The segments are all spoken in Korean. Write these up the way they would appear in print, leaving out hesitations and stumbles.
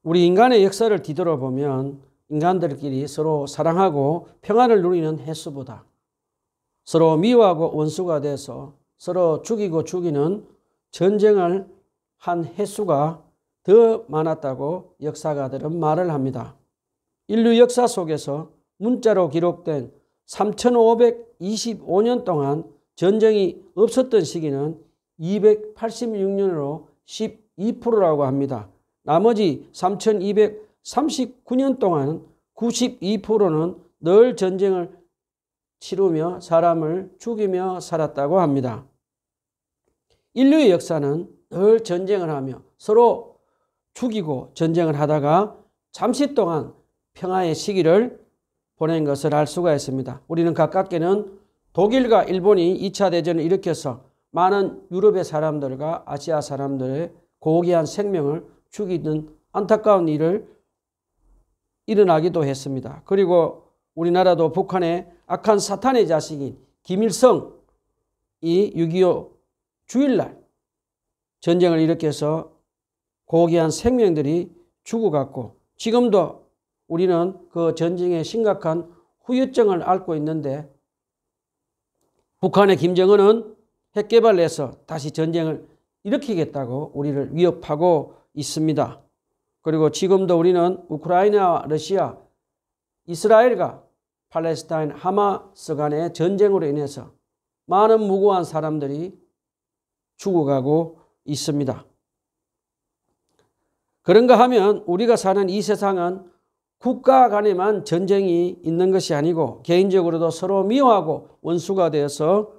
우리 인간의 역사를 뒤돌아보면 인간들끼리 서로 사랑하고 평화를 누리는 횟수보다 서로 미워하고 원수가 돼서 서로 죽이고 죽이는 전쟁을 한 횟수가 더 많았다고 역사가들은 말을 합니다. 인류 역사 속에서 문자로 기록된 3525년 동안 전쟁이 없었던 시기는 286년으로 12%라고 합니다. 나머지 3239년 동안 92%는 늘 전쟁을 치르며 사람을 죽이며 살았다고 합니다. 인류의 역사는 늘 전쟁을 하며 서로 죽이고 전쟁을 하다가 잠시 동안 평화의 시기를 보낸 것을 알 수가 있습니다. 우리는 가깝게는 독일과 일본이 2차 대전을 일으켜서 많은 유럽의 사람들과 아시아 사람들의 고귀한 생명을 죽이는 안타까운 일을 일어나기도 했습니다. 그리고 우리나라도 북한의 악한 사탄의 자식인 김일성이 6.25 주일날 전쟁을 일으켜서 고귀한 생명들이 죽어갔고 지금도 우리는 그 전쟁의 심각한 후유증을 앓고 있는데 북한의 김정은은 핵개발을 해서 다시 전쟁을 일으키겠다고 우리를 위협하고 있습니다. 그리고 지금도 우리는 우크라이나와 러시아, 이스라엘과 팔레스타인 하마스 간의 전쟁으로 인해서 많은 무고한 사람들이 죽어가고 있습니다. 그런가 하면 우리가 사는 이 세상은 국가 간에만 전쟁이 있는 것이 아니고 개인적으로도 서로 미워하고 원수가 되어서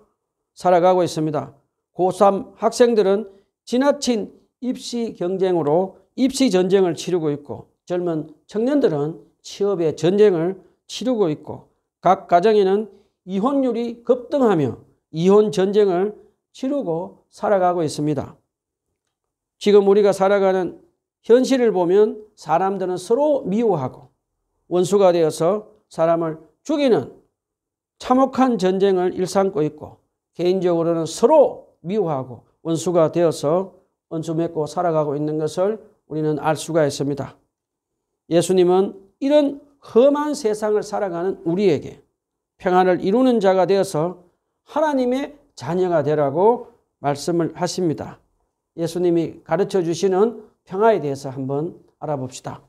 살아가고 있습니다. 고3 학생들은 지나친 입시 경쟁으로 입시 전쟁을 치르고 있고 젊은 청년들은 취업의 전쟁을 치르고 있고 각 가정에는 이혼율이 급등하며 이혼 전쟁을 치르고 살아가고 있습니다. 지금 우리가 살아가는 현실을 보면 사람들은 서로 미워하고 원수가 되어서 사람을 죽이는 참혹한 전쟁을 일삼고 있고 개인적으로는 서로 미워하고 원수가 되어서 원수 맺고 살아가고 있는 것을 우리는 알 수가 있습니다. 예수님은 이런 험한 세상을 살아가는 우리에게 평안을 이루는 자가 되어서 하나님의 자녀가 되라고 말씀을 하십니다. 예수님이 가르쳐 주시는 평화에 대해서 한번 알아봅시다.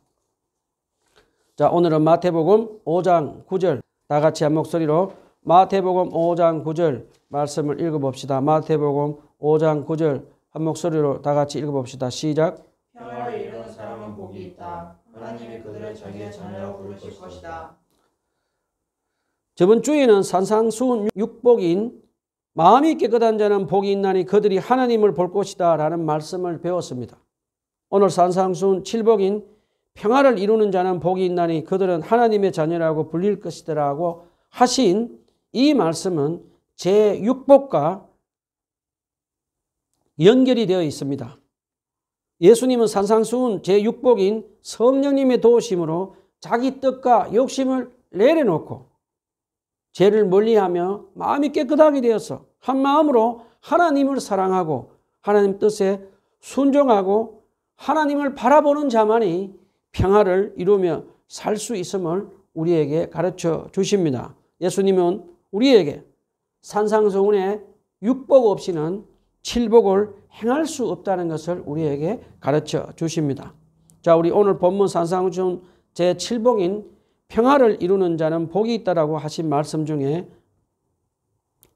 자, 오늘은 마태복음 5장 9절 다 같이 한 목소리로 마태복음 5장 9절 말씀을 읽어봅시다. 마태복음 5장 9절 한 목소리로 다 같이 읽어봅시다. 시작. 평화를 이루는 사람은 복이 있다. 하나님이 그들을 자기의 자녀라고 부르실 것이다. 저번 주에는 산상수훈 육복인 마음이 깨끗한 자는 복이 있나니 그들이 하나님을 볼 것이다 라는 말씀을 배웠습니다. 오늘 산상수훈 7복인 평화를 이루는 자는 복이 있나니 그들은 하나님의 자녀라고 불릴 것이다라고 하신 이 말씀은 제6복과 연결이 되어 있습니다. 예수님은 산상수훈 제6복인 성령님의 도우심으로 자기 뜻과 욕심을 내려놓고 죄를 멀리하며 마음이 깨끗하게 되어서 한 마음으로 하나님을 사랑하고 하나님 뜻에 순종하고 하나님을 바라보는 자만이 평화를 이루며 살 수 있음을 우리에게 가르쳐 주십니다. 예수님은 우리에게 산상수훈의 6복 없이는 7복을 행할 수 없다는 것을 우리에게 가르쳐 주십니다. 자, 우리 오늘 본문 산상수훈 제7복인 평화를 이루는 자는 복이 있다라고 하신 말씀 중에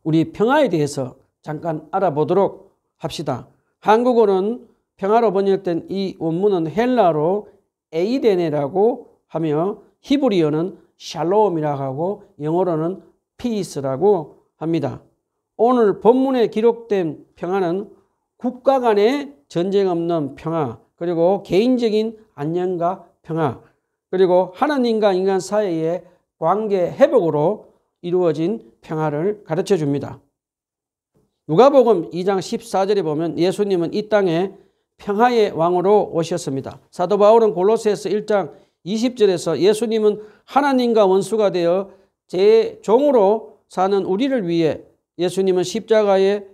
우리 평화에 대해서 잠깐 알아보도록 합시다. 한국어는 평화로 번역된 이 원문은 헬라어로 에이데네라고 하며 히브리어는 샬롬이라고 하고 영어로는 피스라고 합니다. 오늘 본문에 기록된 평화는 국가 간의 전쟁 없는 평화, 그리고 개인적인 안녕과 평화, 그리고 하나님과 인간 사이의 관계 회복으로 이루어진 평화를 가르쳐 줍니다. 누가복음 2장 14절에 보면 예수님은 이 땅에 평화의 왕으로 오셨습니다. 사도 바울은 골로새서 1장 20절에서 예수님은 하나님과 원수가 되어 제 종으로 사는 우리를 위해 예수님은 십자가의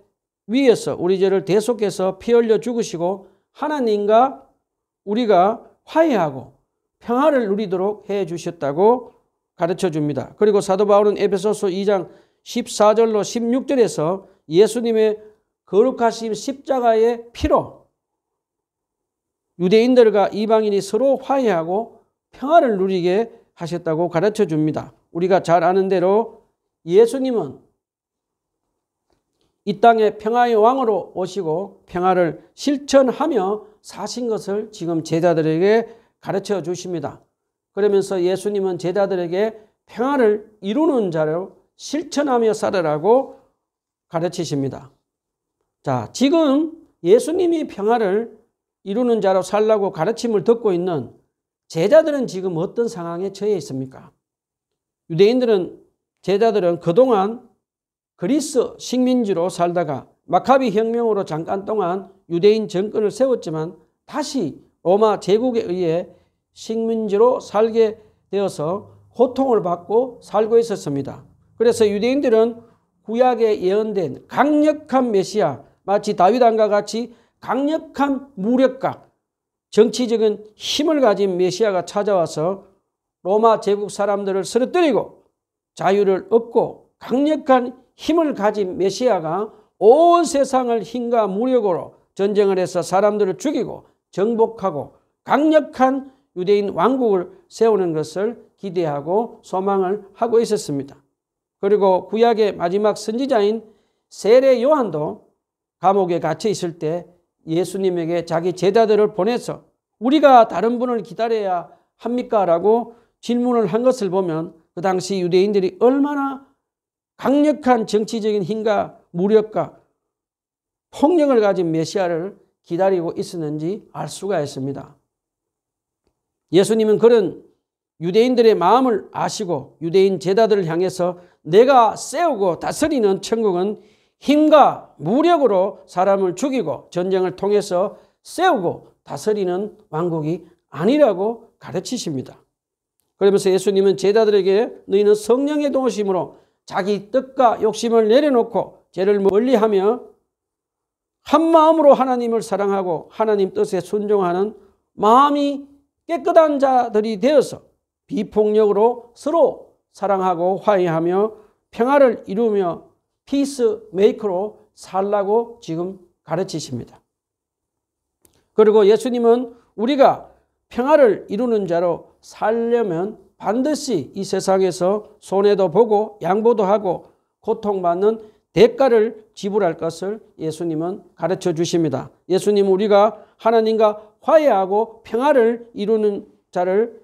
위에서 우리 죄를 대속해서 피 흘려 죽으시고 하나님과 우리가 화해하고 평화를 누리도록 해 주셨다고 가르쳐 줍니다. 그리고 사도 바울은 에베소서 2장 14절로 16절에서 예수님의 거룩하신 십자가의 피로 유대인들과 이방인이 서로 화해하고 평화를 누리게 하셨다고 가르쳐 줍니다. 우리가 잘 아는 대로 예수님은 이 땅에 평화의 왕으로 오시고 평화를 실천하며 사신 것을 지금 제자들에게 가르쳐 주십니다. 그러면서 예수님은 제자들에게 평화를 이루는 자로 실천하며 살아라고 가르치십니다. 자, 지금 예수님이 평화를 이루는 자로 살라고 가르침을 듣고 있는 제자들은 지금 어떤 상황에 처해 있습니까? 제자들은 그동안 그리스 식민지로 살다가 마카비 혁명으로 잠깐 동안 유대인 정권을 세웠지만 다시 로마 제국에 의해 식민지로 살게 되어서 고통을 받고 살고 있었습니다. 그래서 유대인들은 구약에 예언된 강력한 메시아, 마치 다윗 왕과 같이 강력한 무력과 정치적인 힘을 가진 메시아가 찾아와서 로마 제국 사람들을 쓰러뜨리고 자유를 얻고 강력한 힘을 가진 메시아가 온 세상을 힘과 무력으로 전쟁을 해서 사람들을 죽이고 정복하고 강력한 유대인 왕국을 세우는 것을 기대하고 소망을 하고 있었습니다. 그리고 구약의 마지막 선지자인 세례 요한도 감옥에 갇혀 있을 때 예수님에게 자기 제자들을 보내서 우리가 다른 분을 기다려야 합니까? 라고 질문을 한 것을 보면 그 당시 유대인들이 얼마나 강력한 정치적인 힘과 무력과 폭력을 가진 메시아를 기다리고 있었는지 알 수가 있습니다. 예수님은 그런 유대인들의 마음을 아시고 유대인 제자들을 향해서 내가 세우고 다스리는 천국은 힘과 무력으로 사람을 죽이고 전쟁을 통해서 세우고 다스리는 왕국이 아니라고 가르치십니다. 그러면서 예수님은 제자들에게 너희는 성령의 도우심으로 자기 뜻과 욕심을 내려놓고 죄를 멀리하며 한 마음으로 하나님을 사랑하고 하나님 뜻에 순종하는 마음이 깨끗한 자들이 되어서 비폭력으로 서로 사랑하고 화해하며 평화를 이루며 피스 메이커로 살라고 지금 가르치십니다. 그리고 예수님은 우리가 평화를 이루는 자로 살려면 반드시 이 세상에서 손해도 보고 양보도 하고 고통받는 대가를 지불할 것을 예수님은 가르쳐 주십니다. 예수님은 우리가 하나님과 화해하고 평화를 이루는 자를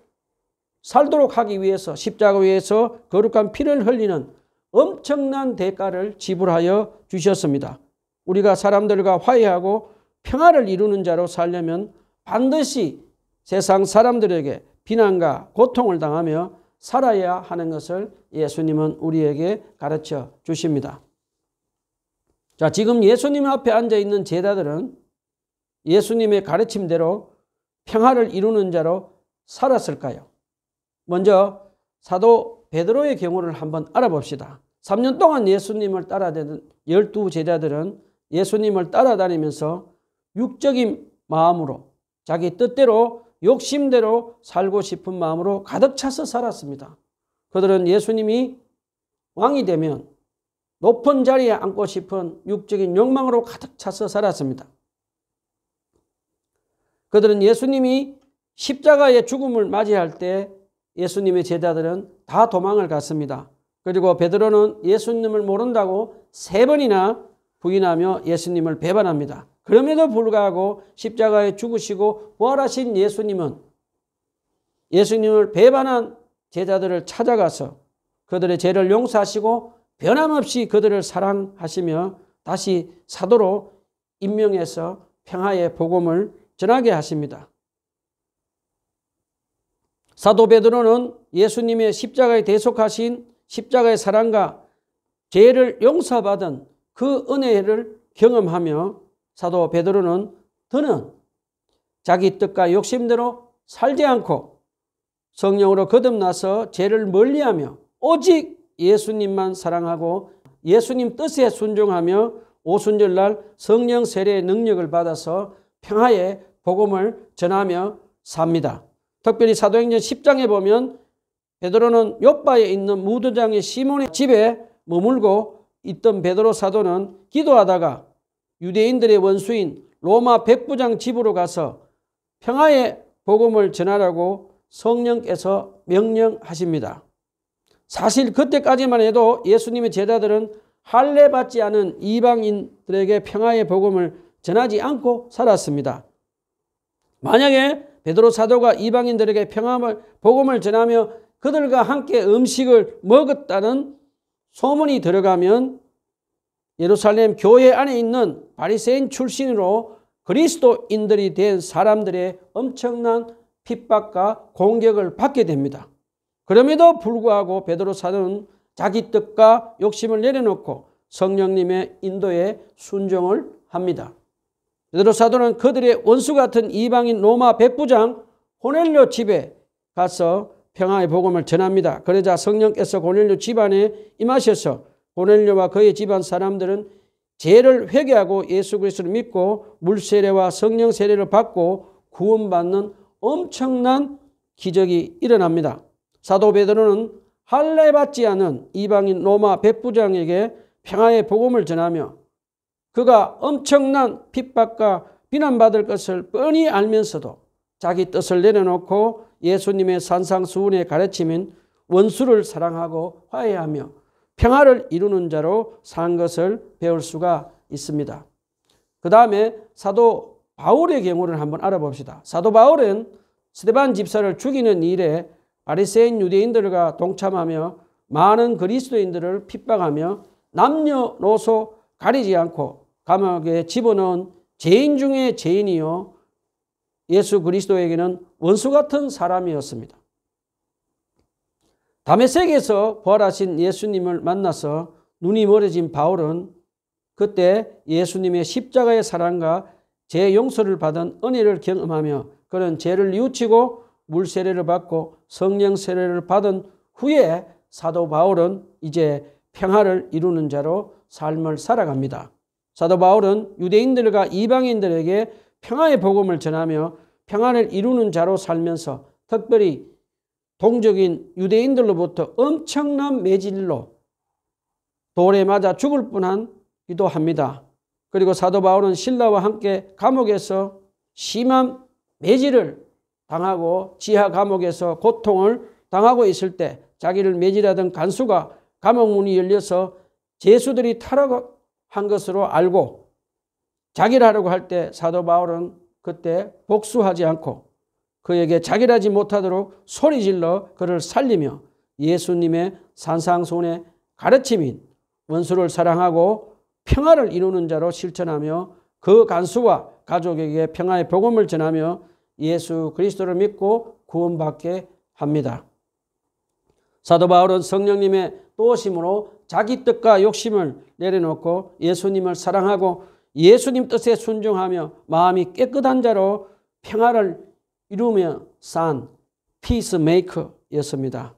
살도록 하기 위해서 십자가 위에서 거룩한 피를 흘리는 엄청난 대가를 지불하여 주셨습니다. 우리가 사람들과 화해하고 평화를 이루는 자로 살려면 반드시 세상 사람들에게 비난과 고통을 당하며 살아야 하는 것을 예수님은 우리에게 가르쳐 주십니다. 자, 지금 예수님 앞에 앉아있는 제자들은 예수님의 가르침대로 평화를 이루는 자로 살았을까요? 먼저 사도 베드로의 경우를 한번 알아봅시다. 3년 동안 예수님을 따라다니는 12제자들은 예수님을 따라다니면서 육적인 마음으로 자기 뜻대로 욕심대로 살고 싶은 마음으로 가득 차서 살았습니다. 그들은 예수님이 왕이 되면 높은 자리에 앉고 싶은 육적인 욕망으로 가득 차서 살았습니다. 그들은 예수님이 십자가의 죽음을 맞이할 때 예수님의 제자들은 다 도망을 갔습니다. 그리고 베드로는 예수님을 모른다고 3번이나 부인하며 예수님을 배반합니다. 그럼에도 불구하고 십자가에 죽으시고 부활하신 예수님은 예수님을 배반한 제자들을 찾아가서 그들의 죄를 용서하시고 변함없이 그들을 사랑하시며 다시 사도로 임명해서 평화의 복음을 전하게 하십니다. 사도 베드로는 예수님의 십자가에 대속하신 십자가의 사랑과 죄를 용서받은 그 은혜를 경험하며 사도 베드로는 더는 자기 뜻과 욕심대로 살지 않고 성령으로 거듭나서 죄를 멀리하며 오직 예수님만 사랑하고 예수님 뜻에 순종하며 오순절날 성령 세례의 능력을 받아서 평화의 복음을 전하며 삽니다. 특별히 사도행전 10장에 보면 베드로는 요빠에 있는 무도장의 시몬의 집에 머물고 있던 베드로 사도는 기도하다가 유대인들의 원수인 로마 백부장 집으로 가서 평화의 복음을 전하라고 성령께서 명령하십니다. 사실 그때까지만 해도 예수님의 제자들은 할례받지 않은 이방인들에게 평화의 복음을 전하지 않고 살았습니다. 만약에 베드로 사도가 이방인들에게 평화의 복음을 전하며 그들과 함께 음식을 먹었다는 소문이 들어가면 예루살렘 교회 안에 있는 바리새인 출신으로 그리스도인들이 된 사람들의 엄청난 핍박과 공격을 받게 됩니다. 그럼에도 불구하고 베드로 사도는 자기 뜻과 욕심을 내려놓고 성령님의 인도에 순종을 합니다. 베드로 사도는 그들의 원수 같은 이방인 로마 백부장 고넬료 집에 가서 평화의 복음을 전합니다. 그러자 성령께서 고넬료 집안에 임하셔서 고넬료와 그의 집안 사람들은 죄를 회개하고 예수 그리스도를 믿고 물세례와 성령 세례를 받고 구원받는 엄청난 기적이 일어납니다. 사도 베드로는 할례받지 않은 이방인 로마 백부장에게 평화의 복음을 전하며 그가 엄청난 핍박과 비난받을 것을 뻔히 알면서도 자기 뜻을 내려놓고 예수님의 산상수훈의 가르침인 원수를 사랑하고 화해하며 평화를 이루는 자로 산 것을 배울 수가 있습니다. 그 다음에 사도 바울의 경우를 한번 알아봅시다. 사도 바울은 스데반 집사를 죽이는 일에 바리새인 유대인들과 동참하며 많은 그리스도인들을 핍박하며 남녀노소 가리지 않고 감옥에 집어넣은 죄인 중에 죄인이요 예수 그리스도에게는 원수 같은 사람이었습니다. 다메섹에서 부활하신 예수님을 만나서 눈이 멀어진 바울은 그때 예수님의 십자가의 사랑과 죄 용서를 받은 은혜를 경험하며 그런 죄를 뉘우치고 물세례를 받고 성령 세례를 받은 후에 사도 바울은 이제 평화를 이루는 자로 삶을 살아갑니다. 사도 바울은 유대인들과 이방인들에게 평화의 복음을 전하며 평화를 이루는 자로 살면서 특별히 동족인 유대인들로부터 엄청난 매질로 돌에 맞아 죽을 뻔하기도 합니다. 그리고 사도 바울은 신라와 함께 감옥에서 심한 매질을 당하고 지하 감옥에서 고통을 당하고 있을 때 자기를 매질하던 간수가 감옥 문이 열려서 죄수들이 타락한 것으로 알고 자기를 하려고 할 때 사도 바울은 그때 복수하지 않고 그에게 자결하지 못하도록 소리질러 그를 살리며 예수님의 산상수훈의 가르침인 원수를 사랑하고 평화를 이루는 자로 실천하며 그 간수와 가족에게 평화의 복음을 전하며 예수 그리스도를 믿고 구원받게 합니다. 사도 바울은 성령님의 도우심으로 자기 뜻과 욕심을 내려놓고 예수님을 사랑하고 예수님 뜻에 순종하며 마음이 깨끗한 자로 평화를 이루며 산 피스메이커였습니다.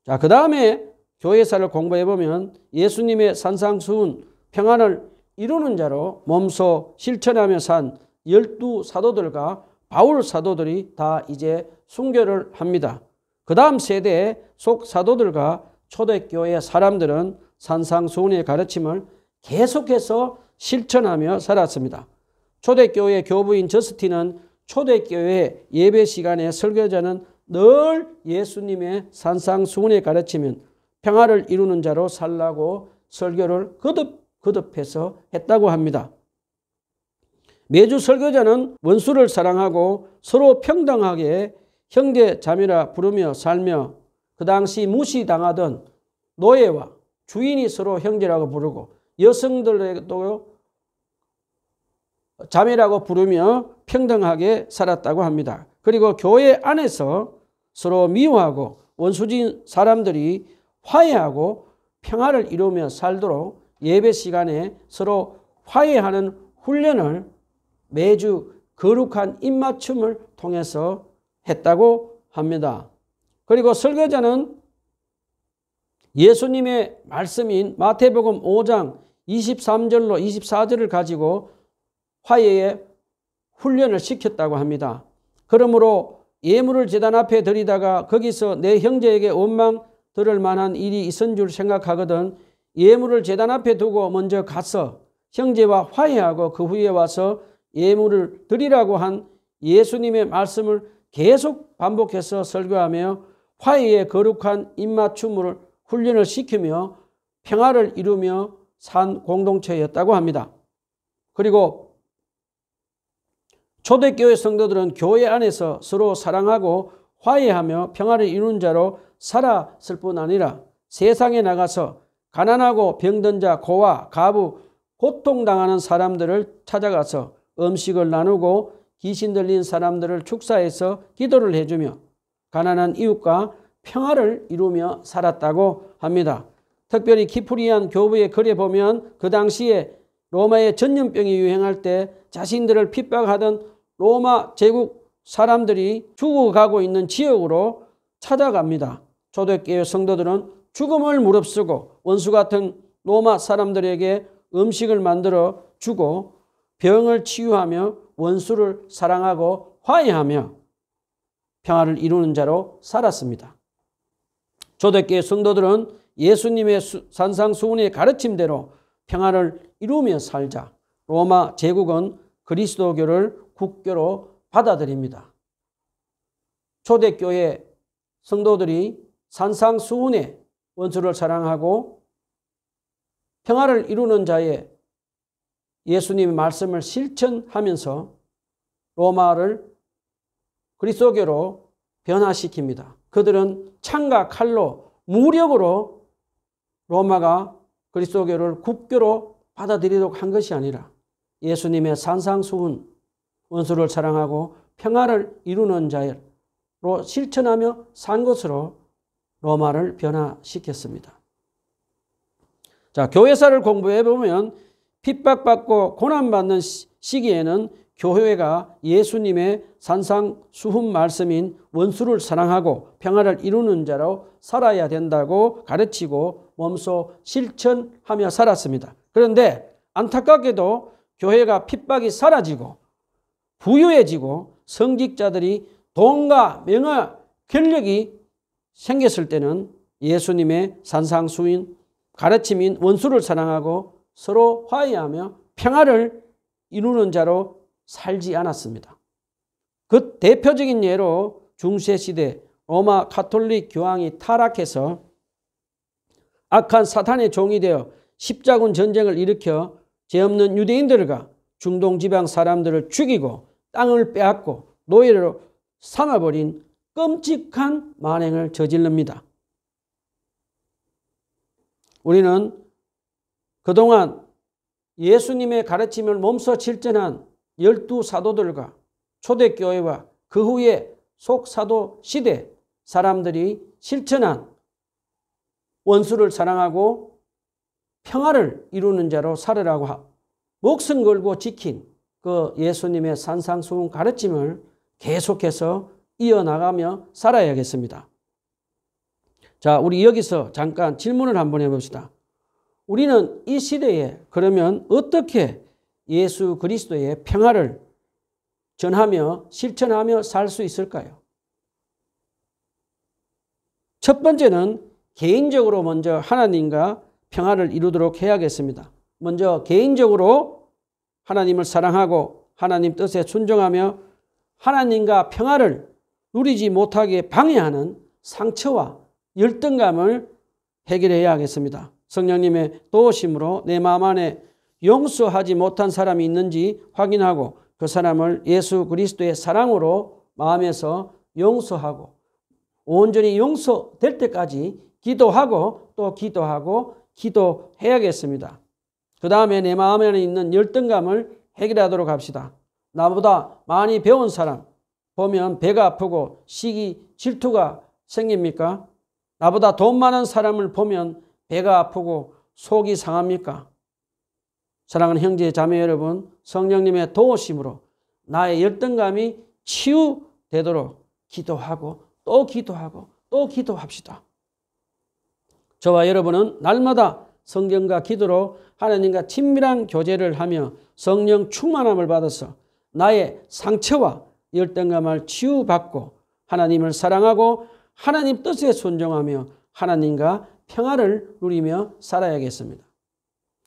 자, 그 다음에 교회사를 공부해보면 예수님의 산상수훈 평안을 이루는 자로 몸소 실천하며 산 12사도들과 바울 사도들이 다 이제 순교를 합니다. 그 다음 세대의 속 사도들과 초대교회 사람들은 산상수훈의 가르침을 계속해서 실천하며 살았습니다. 초대교회 교부인 저스틴은 초대교회 예배 시간에 설교자는 늘 예수님의 산상수훈의 가르치면 평화를 이루는 자로 살라고 설교를 거듭해서 했다고 합니다. 매주 설교자는 원수를 사랑하고 서로 평등하게 형제 자매라 부르며 살며 그 당시 무시당하던 노예와 주인이 서로 형제라고 부르고 여성들에게도 자매라고 부르며 평등하게 살았다고 합니다. 그리고 교회 안에서 서로 미워하고 원수진 사람들이 화해하고 평화를 이루며 살도록 예배 시간에 서로 화해하는 훈련을 매주 거룩한 입맞춤을 통해서 했다고 합니다. 그리고 설교자는 예수님의 말씀인 마태복음 5장 23절로 24절을 가지고 화해의 훈련을 시켰다고 합니다. 그러므로 예물을 제단 앞에 드리다가 거기서 내 형제에게 원망 들을 만한 일이 있은 줄 생각하거든 예물을 제단 앞에 두고 먼저 가서 형제와 화해하고 그 후에 와서 예물을 드리라고 한 예수님의 말씀을 계속 반복해서 설교하며 화해의 거룩한 입맞춤을 훈련을 시키며 평화를 이루며 산 공동체였다고 합니다. 그리고 초대교회 성도들은 교회 안에서 서로 사랑하고 화해하며 평화를 이루는 자로 살았을 뿐 아니라 세상에 나가서 가난하고 병든 자, 고아, 가부, 고통당하는 사람들을 찾아가서 음식을 나누고 귀신 들린 사람들을 축사해서 기도를 해주며 가난한 이웃과 평화를 이루며 살았다고 합니다. 특별히 키프리안 교부의 글에 보면 그 당시에 로마의 전염병이 유행할 때 자신들을 핍박하던 로마 제국 사람들이 죽어가고 있는 지역으로 찾아갑니다. 초대교회 성도들은 죽음을 무릅쓰고 원수 같은 로마 사람들에게 음식을 만들어 주고 병을 치유하며 원수를 사랑하고 화해하며 평화를 이루는 자로 살았습니다. 초대교회 성도들은 예수님의 산상수훈의 가르침대로 평화를 이루며 살자 로마 제국은 그리스도교를 국교로 받아들입니다. 초대교회 성도들이 산상수훈의 원수를 사랑하고 평화를 이루는 자의 예수님의 말씀을 실천하면서 로마를 그리스도교로 변화시킵니다. 그들은 창과 칼로 무력으로 로마가 그리스도교를 국교로 받아들이도록 한 것이 아니라 예수님의 산상수훈 원수를 사랑하고 평화를 이루는 자로 실천하며 산 것으로 로마를 변화시켰습니다. 자, 교회사를 공부해 보면 핍박받고 고난받는 시기에는 교회가 예수님의 산상수훈 말씀인 원수를 사랑하고 평화를 이루는 자로 살아야 된다고 가르치고 몸소 실천하며 살았습니다. 그런데 안타깝게도 교회가 핍박이 사라지고 부유해지고 성직자들이 돈과 명예, 권력이 생겼을 때는 예수님의 산상수훈 가르침인 원수를 사랑하고 서로 화해하며 평화를 이루는 자로 살지 않았습니다. 그 대표적인 예로 중세시대 로마 가톨릭 교황이 타락해서 악한 사탄의 종이 되어 십자군 전쟁을 일으켜 죄 없는 유대인들과 중동 지방 사람들을 죽이고 땅을 빼앗고 노예로 삼아버린 끔찍한 만행을 저질릅니다. 우리는 그동안 예수님의 가르침을 몸소 실천한 12사도들과 초대교회와 그 후에 속사도 시대 사람들이 실천한 원수를 사랑하고 평화를 이루는 자로 살으라고 목숨 걸고 지킨 그 예수님의 산상수훈 가르침을 계속해서 이어나가며 살아야겠습니다. 자, 우리 여기서 잠깐 질문을 한번 해봅시다. 우리는 이 시대에 그러면 어떻게 예수 그리스도의 평화를 전하며 실천하며 살 수 있을까요? 첫 번째는 개인적으로 먼저 하나님과 평화를 이루도록 해야겠습니다. 먼저 개인적으로 하나님을 사랑하고 하나님 뜻에 순종하며 하나님과 평화를 누리지 못하게 방해하는 상처와 열등감을 해결해야 하겠습니다. 성령님의 도우심으로 내 마음 안에 용서하지 못한 사람이 있는지 확인하고 그 사람을 예수 그리스도의 사랑으로 마음에서 용서하고 온전히 용서될 때까지 기도하고 또 기도하고 기도해야겠습니다. 그 다음에 내 마음 안에 있는 열등감을 해결하도록 합시다. 나보다 많이 배운 사람 보면 배가 아프고 시기 질투가 생깁니까? 나보다 돈 많은 사람을 보면 배가 아프고 속이 상합니까? 사랑하는 형제 자매 여러분, 성령님의 도우심으로 나의 열등감이 치유되도록 기도하고 또 기도하고 또 기도합시다. 저와 여러분은 날마다 성경과 기도로 하나님과 친밀한 교제를 하며 성령 충만함을 받아서 나의 상처와 열등감을 치유받고 하나님을 사랑하고 하나님 뜻에 순종하며 하나님과 평화를 누리며 살아야겠습니다.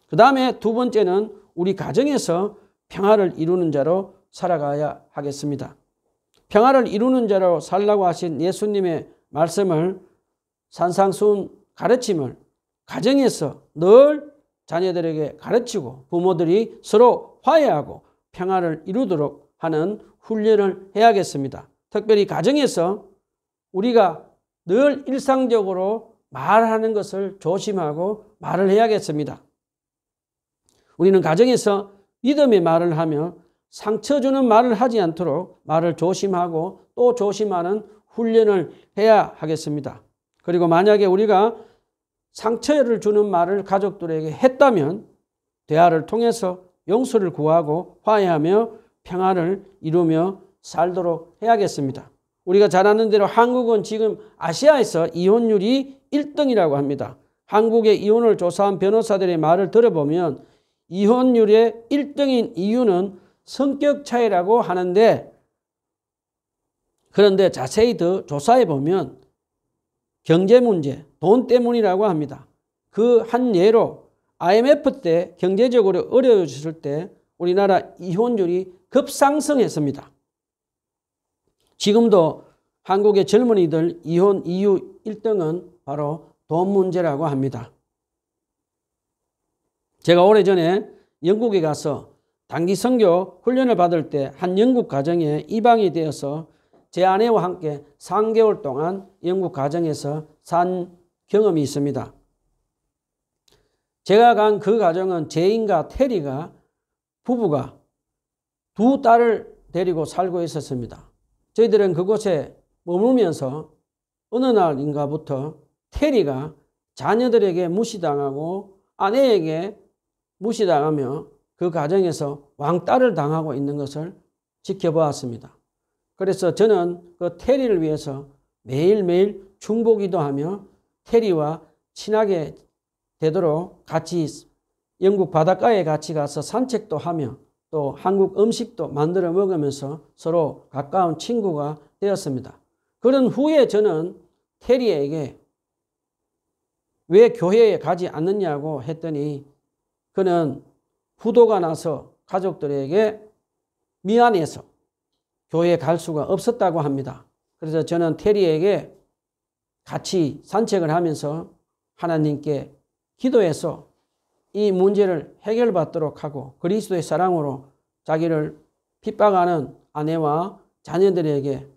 그 다음에 두 번째는 우리 가정에서 평화를 이루는 자로 살아가야 하겠습니다. 평화를 이루는 자로 살라고 하신 예수님의 말씀을 산상수훈 가르침을 가정에서 늘 자녀들에게 가르치고 부모들이 서로 화해하고 평화를 이루도록 하는 훈련을 해야겠습니다. 특별히 가정에서 우리가 늘 일상적으로 말하는 것을 조심하고 말을 해야겠습니다. 우리는 가정에서 믿음의 말을 하며 상처 주는 말을 하지 않도록 말을 조심하고 또 조심하는 훈련을 해야 하겠습니다. 그리고 만약에 우리가 상처를 주는 말을 가족들에게 했다면 대화를 통해서 용서를 구하고 화해하며 평화를 이루며 살도록 해야겠습니다. 우리가 잘 아는 대로 한국은 지금 아시아에서 이혼율이 1등이라고 합니다. 한국의 이혼을 조사한 변호사들의 말을 들어보면 이혼율의 1등인 이유는 성격 차이라고 하는데, 그런데 자세히 더 조사해 보면 경제 문제, 돈 때문이라고 합니다. 그 한 예로 IMF 때 경제적으로 어려워졌을 때 우리나라 이혼율이 급상승했습니다. 지금도 한국의 젊은이들 이혼 이유 1등은 바로 돈 문제라고 합니다. 제가 오래전에 영국에 가서 단기 선교 훈련을 받을 때 한 영국 가정에 입양이 되어서 제 아내와 함께 3개월 동안 영국 가정에서 산 경험이 있습니다. 제가 간 그 가정은 제인과 테리가 부부가 두 딸을 데리고 살고 있었습니다. 저희들은 그곳에 머물면서 어느 날인가부터 테리가 자녀들에게 무시당하고 아내에게 무시당하며 그 가정에서 왕따를 당하고 있는 것을 지켜보았습니다. 그래서 저는 그 테리를 위해서 매일매일 중보기도하며 테리와 친하게 되도록 같이 영국 바닷가에 같이 가서 산책도 하며 또 한국 음식도 만들어 먹으면서 서로 가까운 친구가 되었습니다. 그런 후에 저는 테리에게 왜 교회에 가지 않느냐고 했더니 그는 부도가 나서 가족들에게 미안해서 교회에 갈 수가 없었다고 합니다. 그래서 저는 테리에게 같이 산책을 하면서 하나님께 기도해서 이 문제를 해결받도록 하고 그리스도의 사랑으로 자기를 핍박하는 아내와 자녀들에게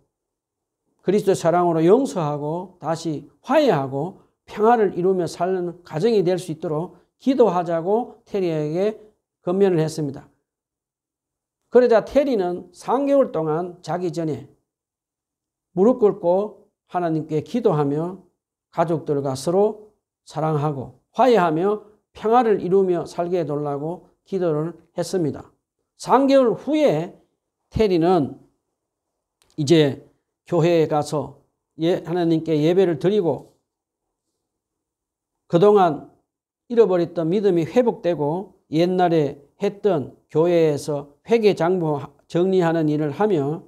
그리스도의 사랑으로 용서하고 다시 화해하고 평화를 이루며 사는 가정이 될 수 있도록 기도하자고 테리에게 권면을 했습니다. 그러자 테리는 3개월 동안 자기 전에 무릎 꿇고 하나님께 기도하며 가족들과 서로 사랑하고 화해하며 평화를 이루며 살게 해달라고 기도를 했습니다. 3개월 후에 테리는 이제 교회에 가서 하나님께 예배를 드리고 그동안 잃어버렸던 믿음이 회복되고 옛날에 했던 교회에서 회계장부 정리하는 일을 하며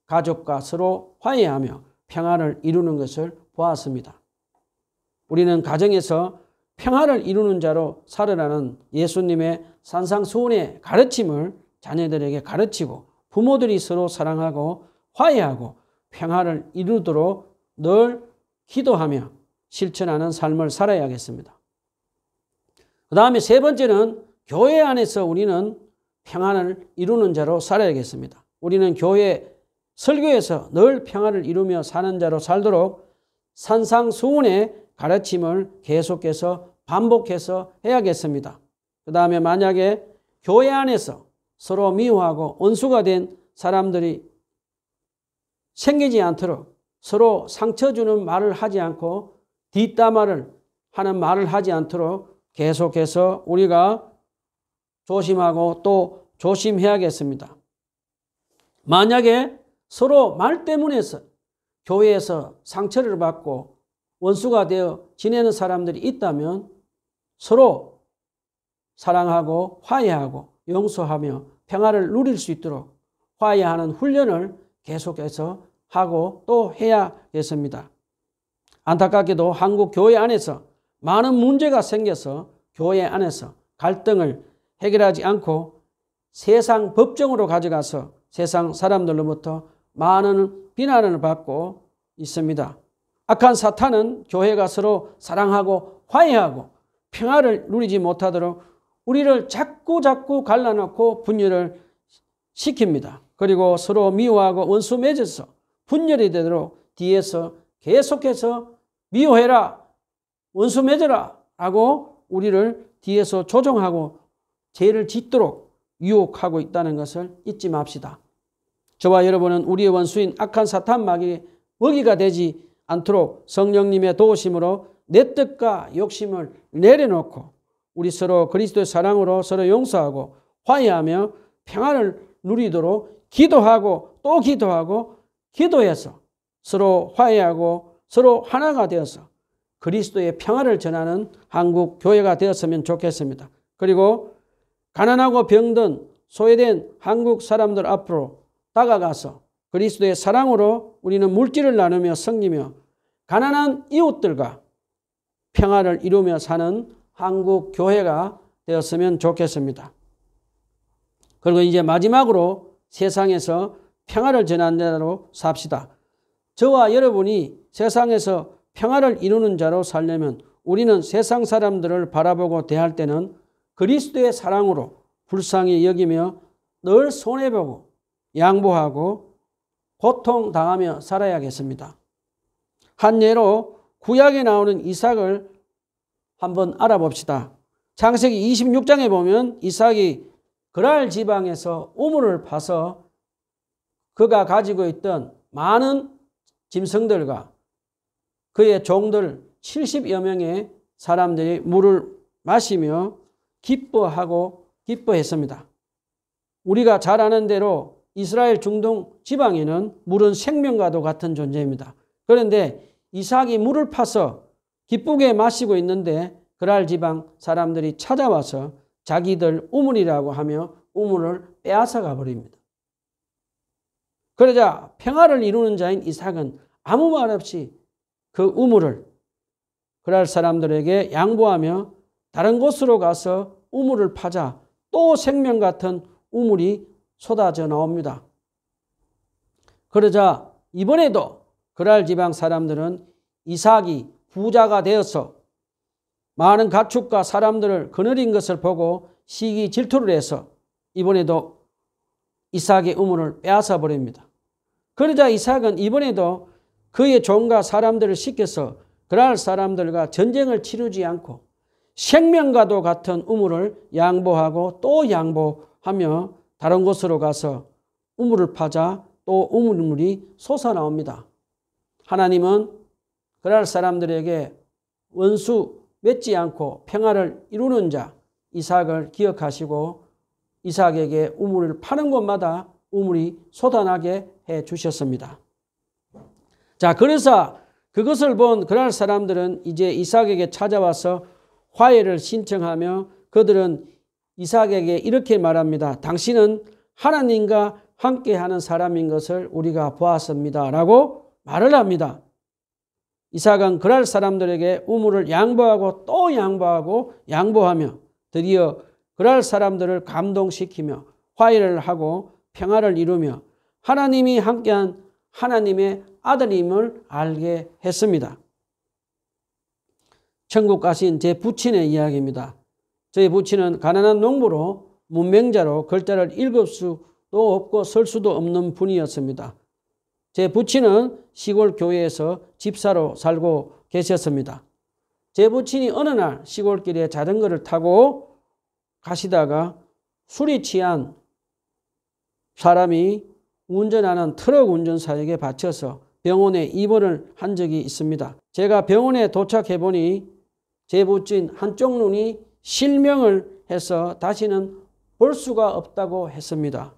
가족과 서로 화해하며 평화를 이루는 것을 보았습니다. 우리는 가정에서 평화를 이루는 자로 살으라는 예수님의 산상수훈의 가르침을 자녀들에게 가르치고 부모들이 서로 사랑하고 화해하고 평화를 이루도록 늘 기도하며 실천하는 삶을 살아야겠습니다. 그 다음에 세 번째는 교회 안에서 우리는 평화를 이루는 자로 살아야겠습니다. 우리는 교회 설교에서 늘 평화를 이루며 사는 자로 살도록 산상수훈의 가르침을 계속해서 반복해서 해야겠습니다. 그 다음에 만약에 교회 안에서 서로 미워하고 원수가 된 사람들이 생기지 않도록 서로 상처 주는 말을 하지 않고 뒷담화를 하는 말을 하지 않도록 계속해서 우리가 조심하고 또 조심해야겠습니다. 만약에 서로 말 때문에 교회에서 상처를 받고 원수가 되어 지내는 사람들이 있다면 서로 사랑하고 화해하고 용서하며 평화를 누릴 수 있도록 화해하는 훈련을 계속해서 하고 또 해야겠습니다. 안타깝게도 한국 교회 안에서 많은 문제가 생겨서 교회 안에서 갈등을 해결하지 않고 세상 법정으로 가져가서 세상 사람들로부터 많은 비난을 받고 있습니다. 악한 사탄은 교회가 서로 사랑하고 화해하고 평화를 누리지 못하도록 우리를 자꾸 갈라놓고 분열을 시킵니다. 그리고 서로 미워하고 원수 맺어서 분열이 되도록 뒤에서 계속해서 미워해라, 원수 맺어라 하고 우리를 뒤에서 조종하고 죄를 짓도록 유혹하고 있다는 것을 잊지 맙시다. 저와 여러분은 우리의 원수인 악한 사탄 마귀의 먹이가 되지 않도록 성령님의 도우심으로 내 뜻과 욕심을 내려놓고 우리 서로 그리스도의 사랑으로 서로 용서하고 화해하며 평안을 누리도록 기도하고 또 기도하고 기도해서 서로 화해하고 서로 하나가 되어서 그리스도의 평안을 전하는 한국 교회가 되었으면 좋겠습니다. 그리고 가난하고 병든 소외된 한국 사람들 앞으로 다가가서 그리스도의 사랑으로 우리는 물질을 나누며 섬기며 가난한 이웃들과 평화를 이루며 사는 한국 교회가 되었으면 좋겠습니다. 그리고 이제 마지막으로 세상에서 평화를 전하는 자로 삽시다. 저와 여러분이 세상에서 평화를 이루는 자로 살려면 우리는 세상 사람들을 바라보고 대할 때는 그리스도의 사랑으로 불쌍히 여기며 늘 손해보고 양보하고 고통당하며 살아야겠습니다. 한 예로 구약에 나오는 이삭을 한번 알아봅시다. 창세기 26장에 보면 이삭이 그랄 지방에서 우물을 파서 그가 가지고 있던 많은 짐승들과 그의 종들 70여 명의 사람들이 물을 마시며 기뻐했습니다. 우리가 잘 아는 대로 이스라엘 중동 지방에는 물은 생명과도 같은 존재입니다. 그런데 이삭이 물을 파서 기쁘게 마시고 있는데 그랄 지방 사람들이 찾아와서 자기들 우물이라고 하며 우물을 빼앗아가 버립니다. 그러자 평화를 이루는 자인 이삭은 아무 말 없이 그 우물을 그랄 사람들에게 양보하며 다른 곳으로 가서 우물을 파자 또 생명 같은 우물이 쏟아져 나옵니다. 그러자 이번에도 그랄 지방 사람들은 이삭이 부자가 되어서 많은 가축과 사람들을 거느린 것을 보고 시기 질투를 해서 이번에도 이삭의 우물을 빼앗아 버립니다. 그러자 이삭은 이번에도 그의 종과 사람들을 시켜서 그랄 사람들과 전쟁을 치르지 않고 생명과도 같은 우물을 양보하고 또 양보하며 다른 곳으로 가서 우물을 파자 또 우물물이 솟아나옵니다. 하나님은 그랄 사람들에게 원수 맺지 않고 평화를 이루는 자 이삭을 기억하시고 이삭에게 우물을 파는 곳마다 우물이 쏟아나게 해 주셨습니다. 자, 그래서 그것을 본 그랄 사람들은 이제 이삭에게 찾아와서 화해를 신청하며 그들은 이삭에게 이렇게 말합니다. 당신은 하나님과 함께하는 사람인 것을 우리가 보았습니다. 라고 말을 합니다. 이삭은 그랄 사람들에게 우물을 양보하고 또 양보하고 양보하며 드디어 그랄 사람들을 감동시키며 화해를 하고 평화를 이루며 하나님이 함께한 하나님의 아들임을 알게 했습니다. 천국 가신 제 부친의 이야기입니다. 저희 부친은 가난한 농부로 문맹자로 글자를 읽을 수도 없고 쓸 수도 없는 분이었습니다. 제 부친은 시골 교회에서 집사로 살고 계셨습니다. 제 부친이 어느 날 시골길에 자전거를 타고 가시다가 술이 취한 사람이 운전하는 트럭 운전사에게 받쳐서 병원에 입원을 한 적이 있습니다. 제가 병원에 도착해 보니 제 부친 한쪽 눈이 실명을 해서 다시는 볼 수가 없다고 했습니다.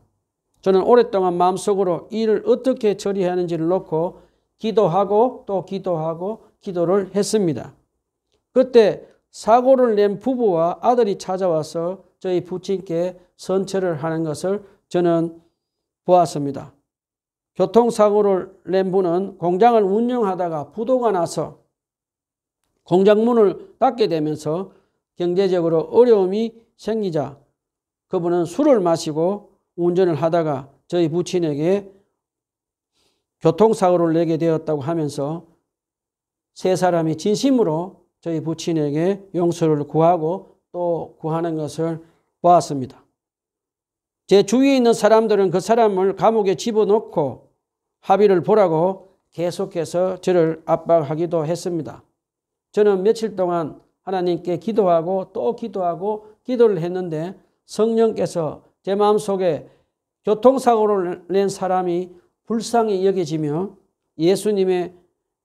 저는 오랫동안 마음속으로 이 일을 어떻게 처리해야 하는지를 놓고 기도하고 또 기도하고 기도를 했습니다. 그때 사고를 낸 부부와 아들이 찾아와서 저희 부친께 선처를 하는 것을 저는 보았습니다. 교통사고를 낸 분은 공장을 운영하다가 부도가 나서 공장 문을 닫게 되면서 경제적으로 어려움이 생기자 그분은 술을 마시고 운전을 하다가 저희 부친에게 교통사고를 내게 되었다고 하면서 세 사람이 진심으로 저희 부친에게 용서를 구하고 또 구하는 것을 보았습니다. 제 주위에 있는 사람들은 그 사람을 감옥에 집어넣고 합의를 보라고 계속해서 저를 압박하기도 했습니다. 저는 며칠 동안 하나님께 기도하고 또 기도하고 기도를 했는데 성령께서 제 마음속에 교통사고를 낸 사람이 불쌍히 여겨지며 예수님의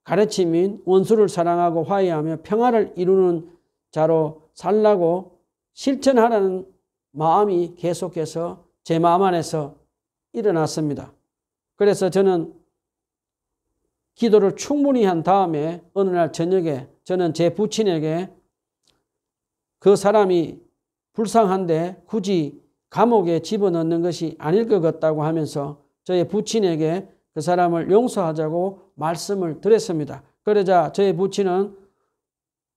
가르침인 원수를 사랑하고 화해하며 평화를 이루는 자로 살라고 실천하라는 마음이 계속해서 제 마음 안에서 일어났습니다. 그래서 저는 기도를 충분히 한 다음에 어느 날 저녁에 저는 제 부친에게 그 사람이 불쌍한데 굳이 감옥에 집어넣는 것이 아닐 것 같다고 하면서 저의 부친에게 그 사람을 용서하자고 말씀을 드렸습니다. 그러자 저의 부친은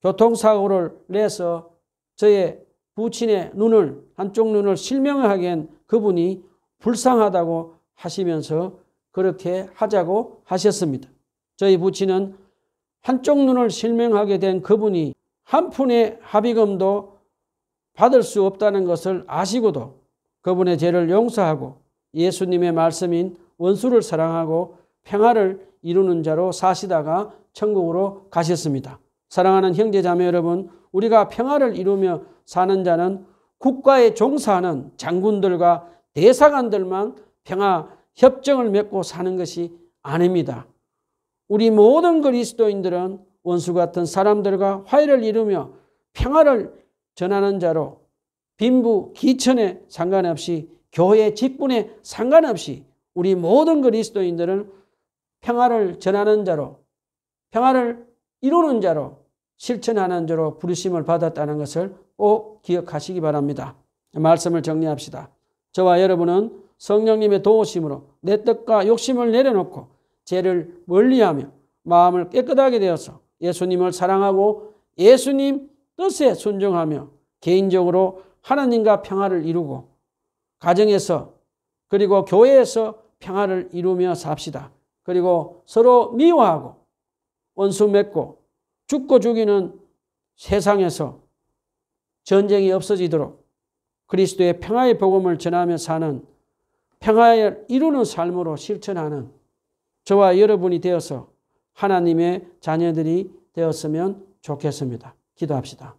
교통사고를 내서 저의 부친의 눈을 한쪽 눈을 실명하게 한 그분이 불쌍하다고 하시면서 그렇게 하자고 하셨습니다. 저희 부친은 한쪽 눈을 실명하게 된 그분이 한 푼의 합의금도 받을 수 없다는 것을 아시고도 그분의 죄를 용서하고 예수님의 말씀인 원수를 사랑하고 평화를 이루는 자로 사시다가 천국으로 가셨습니다. 사랑하는 형제자매 여러분, 우리가 평화를 이루며 사는 자는 국가에 종사하는 장군들과 대사관들만 평화 협정을 맺고 사는 것이 아닙니다. 우리 모든 그리스도인들은 원수 같은 사람들과 화해를 이루며 평화를 전하는 자로 빈부 기천에 상관없이 교회 직분에 상관없이 우리 모든 그리스도인들은 평화를 전하는 자로 평화를 이루는 자로 실천하는 자로 부르심을 받았다는 것을 꼭 기억하시기 바랍니다. 말씀을 정리합시다. 저와 여러분은 성령님의 도우심으로 내 뜻과 욕심을 내려놓고 죄를 멀리하며 마음을 깨끗하게 되어서 예수님을 사랑하고 예수님 뜻에 순종하며 개인적으로 하나님과 평화를 이루고 가정에서 그리고 교회에서 평화를 이루며 삽시다. 그리고 서로 미워하고 원수 맺고 죽고 죽이는 세상에서 전쟁이 없어지도록 그리스도의 평화의 복음을 전하며 사는 평화를 이루는 삶으로 실천하는 저와 여러분이 되어서 하나님의 자녀들이 되었으면 좋겠습니다. 기도합시다.